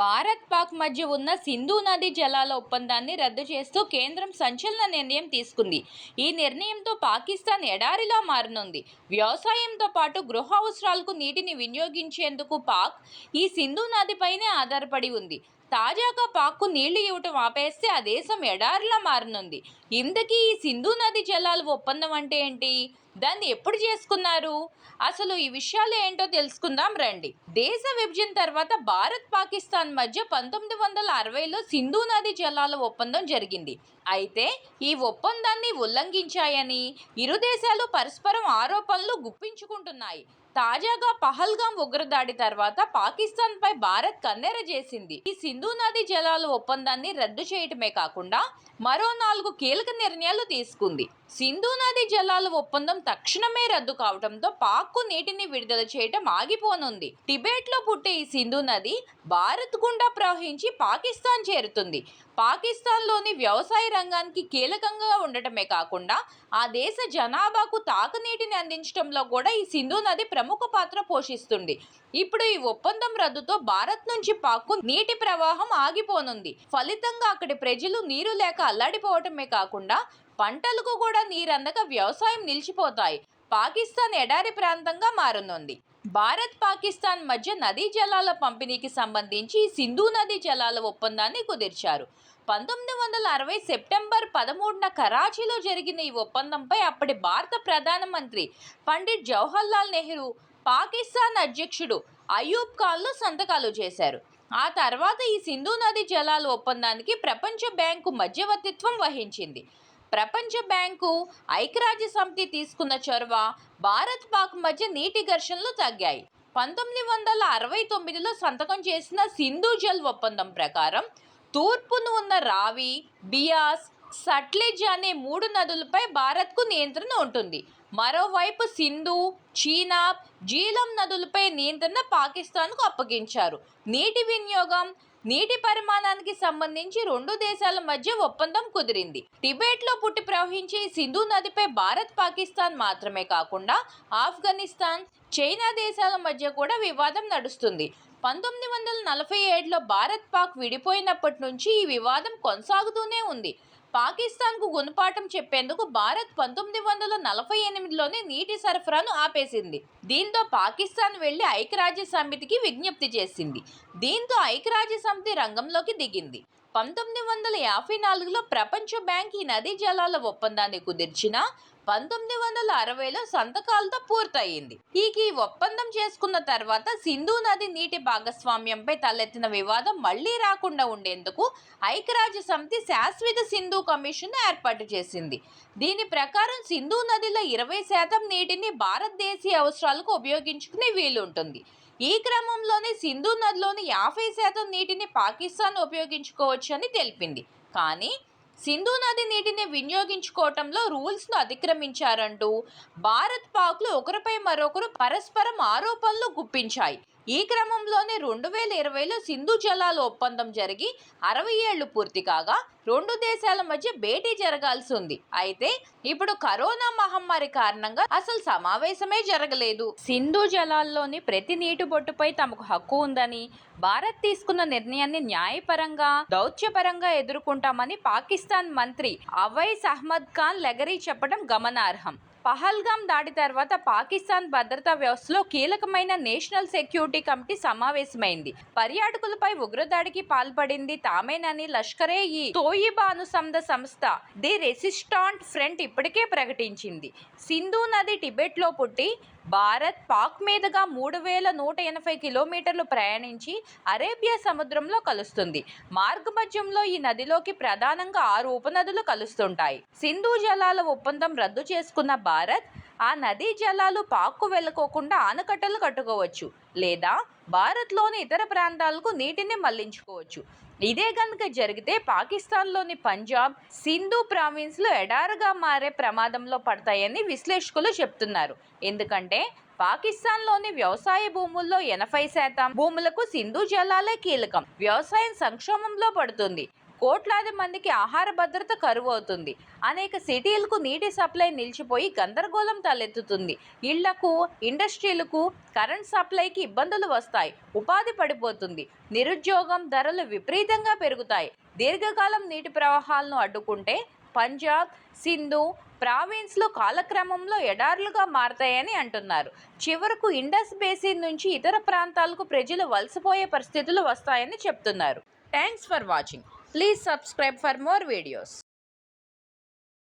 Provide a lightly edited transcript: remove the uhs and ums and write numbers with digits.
భారత్ పాక్ మధ్య ఉన్న సింధు నదీ జలాల ఒప్పందాన్ని రద్దు చేస్తూ కేంద్రం సంచలన నిర్ణయం తీసుకుంది. ఈ నిర్ణయంతో పాకిస్తాన్ ఎడారిలా మారనుంది. వ్యవసాయంతో పాటు గృహ అవసరాలకు నీటిని వినియోగించేందుకు పాక్ ఈ సింధు నదిపైనే ఆధారపడి ఉంది. తాజాగా పాక్కు నీళ్లు ఇవ్వటం ఆపేస్తే ఆ దేశం ఎడారిలా మారనుంది. ఇంతకీ ఈ సింధు నది జలాల ఒప్పందం అంటే ఏంటి? దాన్ని ఎప్పుడు చేసుకున్నారు? అసలు ఈ విషయాలు ఏంటో తెలుసుకుందాం రండి. దేశ విభజన తర్వాత భారత్ పాకిస్తాన్ మధ్య 1960లో సింధు నది జలాల ఒప్పందం జరిగింది. అయితే ఈ ఒప్పందాన్ని ఉల్లంఘించాయని ఇరు దేశాలు పరస్పరం ఆరోపణలు గుప్పించుకుంటున్నాయి. తాజాగా పహల్గాం ఉగ్రదాడి తర్వాత పాకిస్తాన్పై భారత్ కన్నెర చేసింది. ఈ సింధు నది జలాల ఒప్పందాన్ని రద్దు చేయటమే కాకుండా మరో 4 కీలక నిర్ణయాలు తీసుకుంది. సింధు నది జలాల ఒప్పందం తక్షణమే రద్దు కావడంతో పాక్కు నీటిని విడుదల చేయటం ఆగిపోనుంది. టిబెట్లో పుట్టే ఈ సింధు నది భారత్ గుండా ప్రవహించి పాకిస్తాన్ చేరుతుంది. పాకిస్తాన్లోని వ్యవసాయ రంగానికి కీలకంగా ఉండటమే కాకుండా ఆ దేశ జనాభాకు తాగునీటిని అందించడంలో కూడా ఈ సింధు నది ప్రముఖ పాత్ర పోషిస్తుంది. ఇప్పుడు ఈ ఒప్పందం రద్దుతో భారత్ నుంచి పాక్కు నీటి ప్రవాహం ఆగిపోనుంది. ఫలితంగా అక్కడి ప్రజలు నీరు లేక అల్లాడిపోవటమే కాకుండా పంటలకు కూడా నీరందక వ్యవసాయం నిలిచిపోతాయి. పాకిస్తాన్ ఎడారి ప్రాంతంగా మారనుంది. భారత్ పాకిస్తాన్ మధ్య నదీ జలాల పంపిణీకి సంబంధించి సింధు నదీ జలాల ఒప్పందాన్ని కుదిర్చారు. 1960 సెప్టెంబర్ 13న కరాచీలో జరిగిన ఈ ఒప్పందంపై అప్పటి భారత ప్రధానమంత్రి పండిట్ జవహర్లాల్ నెహ్రూ, పాకిస్తాన్ అధ్యక్షుడు అయూబ్ ఖాన్లు సంతకాలు చేశారు. ఆ తర్వాత ఈ సింధు నదీ జలాల ఒప్పందానికి ప్రపంచ బ్యాంకు మధ్యవర్తిత్వం వహించింది. ప్రపంచ బ్యాంకు, ఐక్యరాజ్య సమితి తీసుకున్న చొరవ భారత్ పాక్ మధ్య నీటి ఘర్షణలు తగ్గాయి. 1969లో సంతకం చేసిన సింధు జల్ ఒప్పందం ప్రకారం తూర్పున ఉన్న రావి, బియాస్, సట్లెజ్ అనే 3 నదులపై భారత్కు నియంత్రణ ఉంటుంది. మరోవైపు సింధు, చీనాబ్, జీలం నదులపై నియంత్రణ పాకిస్తాన్కు అప్పగించారు. నీటి వినియోగం, నీటి పరిమాణానికి సంబంధించి 2 దేశాల మధ్య ఒప్పందం కుదిరింది. టిబెట్లో పుట్టి ప్రవహించే సింధు నదిపై భారత్, పాకిస్తాన్ మాత్రమే కాకుండా ఆఫ్ఘనిస్తాన్, చైనా దేశాల మధ్య కూడా వివాదం నడుస్తుంది. 1947లో భారత్ పాక్ విడిపోయినప్పటి నుంచి ఈ వివాదం కొనసాగుతూనే ఉంది. పాకిస్తాన్కు గుణపాఠం చెప్పేందుకు భారత్ 1948లోనే నీటి సరఫరాను ఆపేసింది. దీంతో పాకిస్తాన్ వెళ్లి ఐక్యరాజ్య సమితికి విజ్ఞప్తి చేసింది. దీంతో ఐక్యరాజ్య సమితి రంగంలోకి దిగింది. 1954లో ప్రపంచ బ్యాంక్ ఈ నదీ జలాల ఒప్పందాన్ని కుదిర్చిన 1960లో సంతకాలతో పూర్తయింది. ఈ ఒప్పందం చేసుకున్న తర్వాత సింధు నది నీటి భాగస్వామ్యంపై తలెత్తిన వివాదం మళ్లీ రాకుండా ఉండేందుకు ఐక్యరాజ్య సమితి శాశ్వత సింధు కమిషన్ ఏర్పాటు చేసింది. దీని ప్రకారం సింధు నదిలో 20% నీటిని భారతదేశీయ అవసరాలకు ఉపయోగించుకునే వీలుంటుంది. ఈ క్రమంలోనే సింధు నదిలోని 50% నీటిని పాకిస్తాన్ ఉపయోగించుకోవచ్చని తెలిపింది. కానీ సింధు నది నీటిని వినియోగించుకోవటంలో రూల్స్ను అతిక్రమించారంటూ భారత్, పాక్లు ఒకరిపై మరొకరు పరస్పరం ఆరోపణలు గుప్పించాయి. ఈ క్రమంలోనే 2020లో సింధు జలాల ఒప్పందం జరిగి 60 ఏళ్లు పూర్తి కాగా 2 దేశాల మధ్య భేటీ జరగాల్సి ఉంది. అయితే ఇప్పుడు కరోనా మహమ్మారి కారణంగా అసలు సమావేశమే జరగలేదు. సింధు జలాల్లోని ప్రతి నీటి బొట్టుపై తమకు హక్కు ఉందని, భారత్ తీసుకున్న నిర్ణయాన్ని న్యాయపరంగా, దౌత్యపరంగా ఎదుర్కొంటామని పాకిస్తాన్ మంత్రి అవైస్ అహ్మద్ ఖాన్ లెగరీ చెప్పడం గమనార్హం. పహల్గాం దాడి తర్వాత పాకిస్తాన్ భద్రతా వ్యవస్థలో కీలకమైన నేషనల్ సెక్యూరిటీ కమిటీ సమావేశమైంది. పర్యాటకులపై ఉగ్రదాడికి పాల్పడింది తామేనని లష్కరే ఈ తోయిబా అనుబంధ సంస్థ ది రెసిస్టాంట్ ఫ్రంట్ ఇప్పటికే ప్రకటించింది. సింధు నది టిబెట్లో పుట్టి భారత్, పాక్ మీదుగా 3180 కిలోమీటర్లు ప్రయాణించి అరేబియా సముద్రంలో కలుస్తుంది. మార్గమధ్యంలో ఈ నదిలోకి ప్రధానంగా 6 ఉపనదులు కలుస్తుంటాయి. సింధు జలాల ఒప్పందం రద్దు చేసుకున్న భారత్ ఆ నదీ జలాలు పాక్కు వెళ్ళకోకుండా ఆనకట్టలు కట్టుకోవచ్చు లేదా భారత్లోని ఇతర ప్రాంతాలకు నీటిని మళ్లించుకోవచ్చు. ఇదే కనుక జరిగితే పాకిస్తాన్లోని పంజాబ్, సింధు ప్రావిన్స్లు ఎడారుగా మారే ప్రమాదంలో పడతాయని విశ్లేషకులు చెప్తున్నారు. ఎందుకంటే పాకిస్తాన్లోని వ్యవసాయ భూముల్లో 80% భూములకు సింధు జలాలే కీలకం. వ్యవసాయం సంక్షోభంలో పడుతుంది. కోట్లాది మందికి ఆహార భద్రత కరువు అవుతుంది. అనేక సిటీలకు నీటి సప్లై నిలిచిపోయి గందరగోళం తలెత్తుతుంది. ఇళ్లకు, ఇండస్ట్రీలకు కరెంట్ సప్లైకి ఇబ్బందులు వస్తాయి. ఉపాధి పడిపోతుంది. నిరుద్యోగం, ధరలు విపరీతంగా పెరుగుతాయి. దీర్ఘకాలం నీటి ప్రవాహాలను అడ్డుకుంటే పంజాబ్, సింధు ప్రావిన్స్లు కాలక్రమంలో ఎడారులుగా మారతాయని అంటున్నారు. చివరకు ఇండస్ బేసిన్ నుంచి ఇతర ప్రాంతాలకు ప్రజలు వలసపోయే పరిస్థితులు వస్తాయని చెప్తున్నారు. Thanks for watching. Please subscribe for more videos.